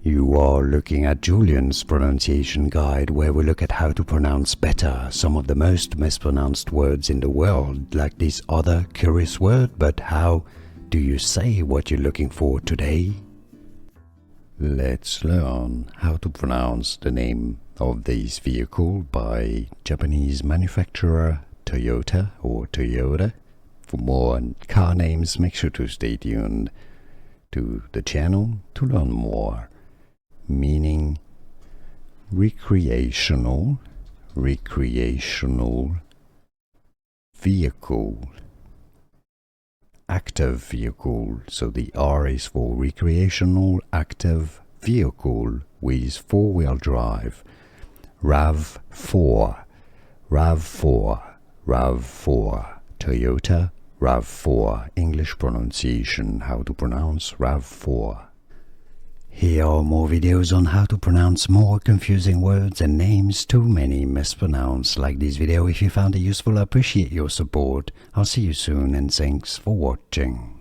You are looking at Julian's pronunciation guide, where we look at how to pronounce better some of the most mispronounced words in the world, like this other curious word. But how do you say what you're looking for today? Let's learn how to pronounce the name of this vehicle by Japanese manufacturer Toyota or Toyota. For more on car names, make sure to stay tuned to the channel to learn more. Meaning recreational vehicle, active vehicle. So the R is for recreational active vehicle with four-wheel drive. RAV4 Toyota RAV4. English pronunciation, how to pronounce RAV4. Here are more videos on how to pronounce more confusing words and names too many mispronounced. Like this video if you found it useful. I appreciate your support. I'll see you soon and thanks for watching.